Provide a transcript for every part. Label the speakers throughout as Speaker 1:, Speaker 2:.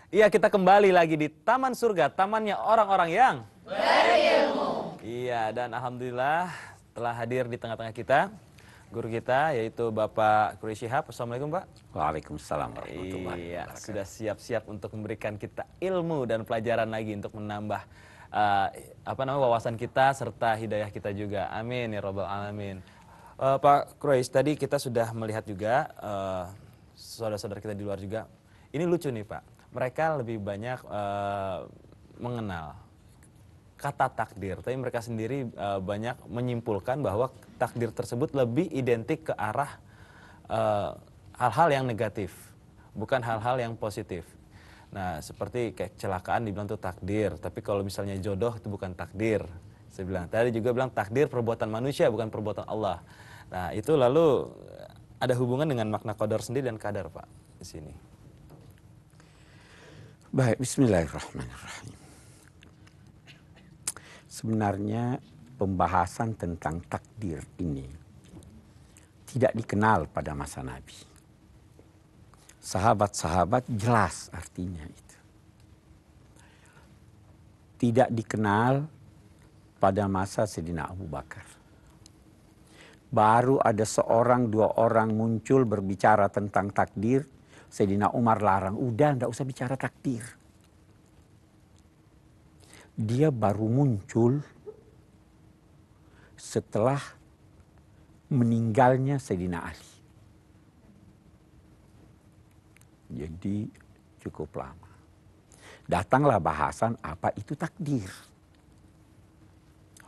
Speaker 1: Iya, kita kembali lagi di Taman Surga, tamannya orang-orang yang berilmu. Iya, dan alhamdulillah telah hadir di tengah-tengah kita guru kita, yaitu Bapak Qurey Shihab. Assalamualaikum, Pak.
Speaker 2: Waalaikumsalam warahmatullahi
Speaker 1: Iya,
Speaker 2: wabarakatuh.
Speaker 1: sudah siap-siap untuk memberikan kita ilmu dan pelajaran lagi untuk menambah wawasan kita serta hidayah kita juga. Amin ya rabbal alamin. Pak Qurey, tadi kita sudah melihat juga saudara-saudara kita di luar juga. Ini lucu nih, Pak. Mereka lebih banyak mengenal kata takdir, tapi mereka sendiri banyak menyimpulkan bahwa takdir tersebut lebih identik ke arah hal-hal yang negatif, bukan hal-hal yang positif. Nah, seperti kayak kecelakaan dibilang itu takdir, tapi kalau misalnya jodoh itu bukan takdir. Saya bilang, tadi juga bilang takdir perbuatan manusia, bukan perbuatan Allah. Nah, itu lalu ada hubungan dengan makna qadar sendiri dan qadar, Pak, di sini.
Speaker 2: Baik, bismillahirrahmanirrahim. Sebenarnya pembahasan tentang takdir ini tidak dikenal pada masa Nabi. Sahabat-sahabat jelas artinya itu. Tidak dikenal pada masa Sayyidina Abu Bakar. Baru ada seorang dua orang muncul berbicara tentang takdir. Sayyidina Umar larang, udah nggak usah bicara takdir. Dia baru muncul setelah meninggalnya Sayyidina Ali. Jadi cukup lama. Datanglah bahasan apa itu takdir.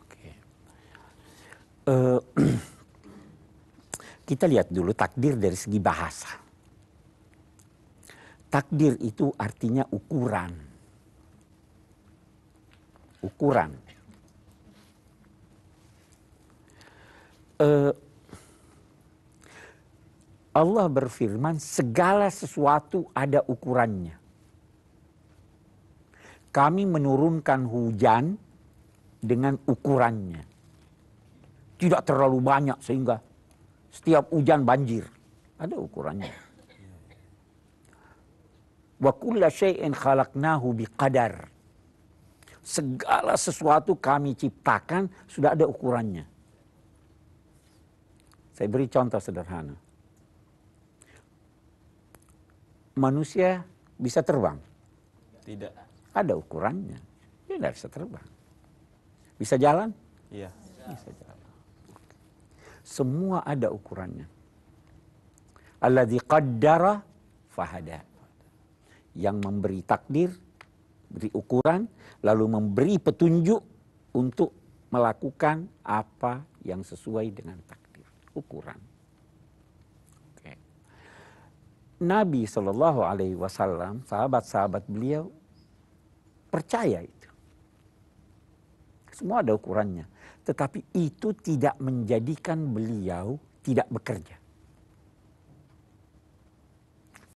Speaker 2: Oke. Kita lihat dulu takdir dari segi bahasa. Takdir itu artinya ukuran. Ukuran. Allah berfirman, segala sesuatu ada ukurannya. Kami menurunkan hujan dengan ukurannya. Tidak terlalu banyak sehingga setiap hujan banjir. Ada ukurannya. Wa kulla syai'in khalaqnahu biqadar. Segala sesuatu kami ciptakan sudah ada ukurannya. Saya beri contoh sederhana. Manusia bisa terbang?
Speaker 1: Tidak.
Speaker 2: Ada ukurannya. Dia tidak bisa terbang. Bisa jalan?
Speaker 1: Iya.
Speaker 2: Bisa jalan. Semua ada ukurannya. Alladzi qaddara fahada. Yang memberi takdir, beri ukuran, lalu memberi petunjuk untuk melakukan apa yang sesuai dengan takdir. Ukuran. Oke. Nabi SAW, sahabat-sahabat beliau percaya itu. Semua ada ukurannya. Tetapi itu tidak menjadikan beliau tidak bekerja.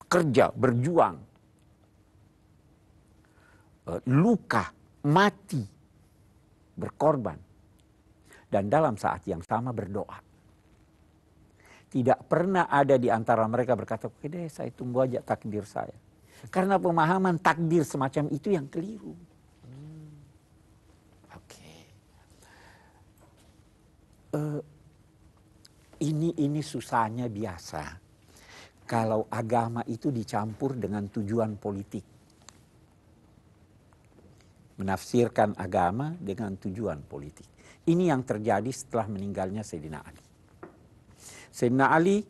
Speaker 2: Kerja, berjuang. Luka, mati, berkorban. Dan dalam saat yang sama berdoa. Tidak pernah ada di antara mereka berkata, oke deh saya tunggu aja takdir saya. Karena pemahaman takdir semacam itu yang keliru. Oke. Ini susahnya biasa. Kalau agama itu dicampur dengan tujuan politik. Menafsirkan agama dengan tujuan politik. Ini yang terjadi setelah meninggalnya Sayyidina Ali. Sayyidina Ali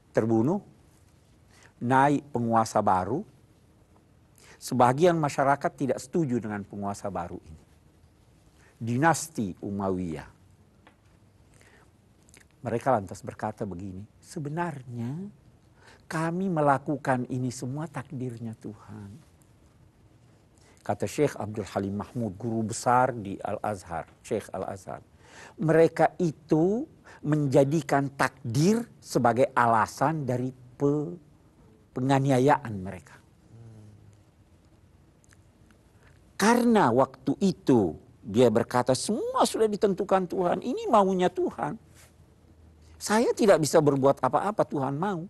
Speaker 2: terbunuh, naik penguasa baru. Sebagian masyarakat tidak setuju dengan penguasa baru ini. Dinasti Umayyah. Mereka lantas berkata begini, sebenarnya kami melakukan ini semua takdirnya Tuhan. Kata Syekh Abdul Halim Mahmud, guru besar di Al-Azhar, Syekh Al-Azhar. Mereka itu menjadikan takdir sebagai alasan dari penganiayaan mereka. Karena waktu itu dia berkata semua sudah ditentukan Tuhan, ini maunya Tuhan. Saya tidak bisa berbuat apa-apa, Tuhan mau.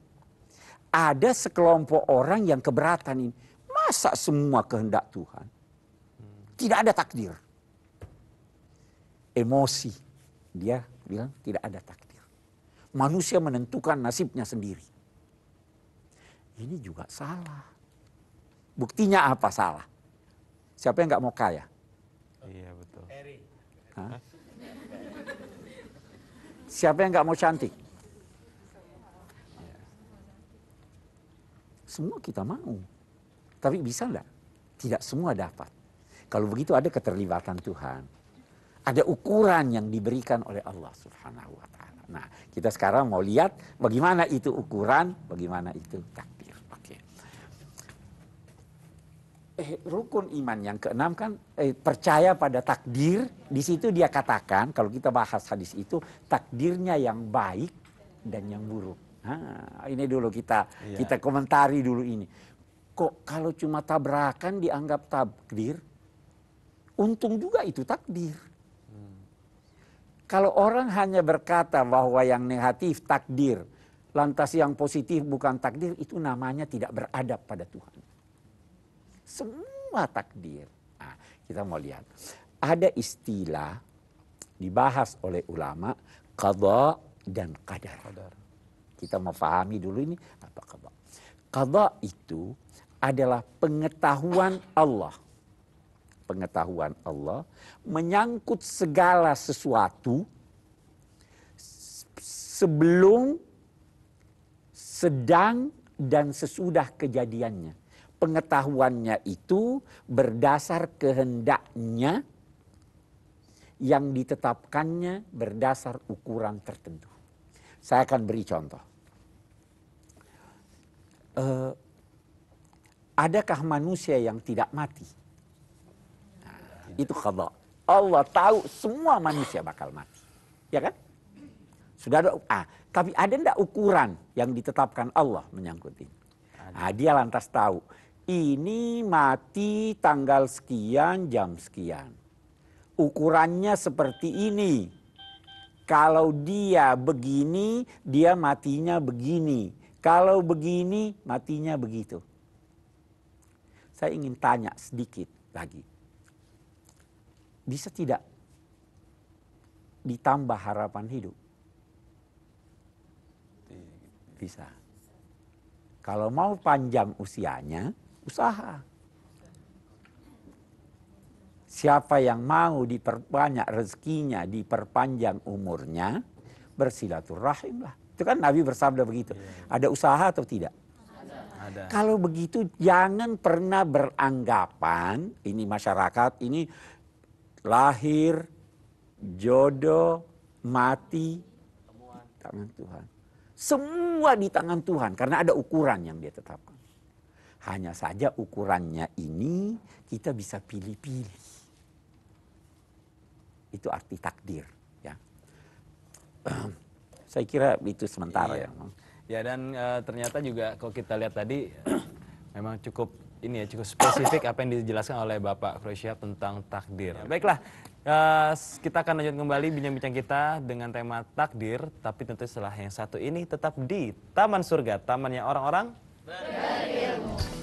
Speaker 2: ada sekelompok orang yang keberatan ini. Masa semua kehendak Tuhan? Tidak ada takdir. Emosi. Dia bilang tidak ada takdir. Manusia menentukan nasibnya sendiri. Ini juga salah. Buktinya apa salah? Siapa yang nggak mau kaya?
Speaker 1: Iya betul.
Speaker 2: Hah? Siapa yang nggak mau cantik? Semua kita mau. Tapi bisa enggak? Tidak semua dapat. Kalau begitu ada keterlibatan Tuhan. Ada ukuran yang diberikan oleh Allah Subhanahu wa taala. Nah, kita sekarang mau lihat bagaimana itu ukuran, bagaimana itu takdir. Oke. Rukun iman yang keenam kan percaya pada takdir. Di situ dia katakan kalau kita bahas hadis itu takdirnya yang baik dan yang buruk. Nah, ini dulu kita komentari dulu ini. Kok kalau cuma tabrakan dianggap takdir? Untung juga itu takdir. Kalau orang hanya berkata bahwa yang negatif takdir, lantas yang positif bukan takdir, itu namanya tidak beradab pada Tuhan. Semua takdir. Nah, kita mau lihat. Ada istilah dibahas oleh ulama, qadha dan qadar. Kita mau pahami dulu ini apa qadha. Qadha itu adalah pengetahuan Allah. Pengetahuan Allah menyangkut segala sesuatu sebelum, sedang, dan sesudah kejadiannya. Pengetahuannya itu berdasar kehendaknya yang ditetapkannya berdasar ukuran tertentu. Saya akan beri contoh. Adakah manusia yang tidak mati? Nah, itu qadha. Allah tahu semua manusia bakal mati. Ya kan? Sudah ada. Tapi ada enggak ukuran yang ditetapkan Allah menyangkut ini? Nah, dia lantas tahu. Ini mati tanggal sekian, jam sekian. Ukurannya seperti ini. Kalau dia begini, dia matinya begini. Kalau begini, matinya begitu. Saya ingin tanya sedikit lagi. Bisa tidak ditambah harapan hidup? Bisa. Kalau mau panjang usianya, usaha. Siapa yang mau diperbanyak rezekinya, diperpanjang umurnya, bersilaturahim lah. Itu kan Nabi bersabda begitu. Ada usaha atau tidak?
Speaker 1: Ada.
Speaker 2: Kalau begitu jangan pernah beranggapan ini masyarakat ini lahir, jodoh, mati, di tangan Tuhan. Semua di tangan Tuhan karena ada ukuran yang dia tetapkan. Hanya saja ukurannya ini kita bisa pilih-pilih. Itu arti takdir. Ya. Saya kira itu sementara ya.
Speaker 1: Ya dan ternyata juga kalau kita lihat tadi memang cukup ini ya cukup spesifik apa yang dijelaskan oleh Bapak Khrushchev tentang takdir. Baiklah, kita akan lanjut kembali bincang-bincang kita dengan tema takdir, tapi tentu setelah yang satu ini tetap di Taman Surga, tamannya orang-orang berilmu.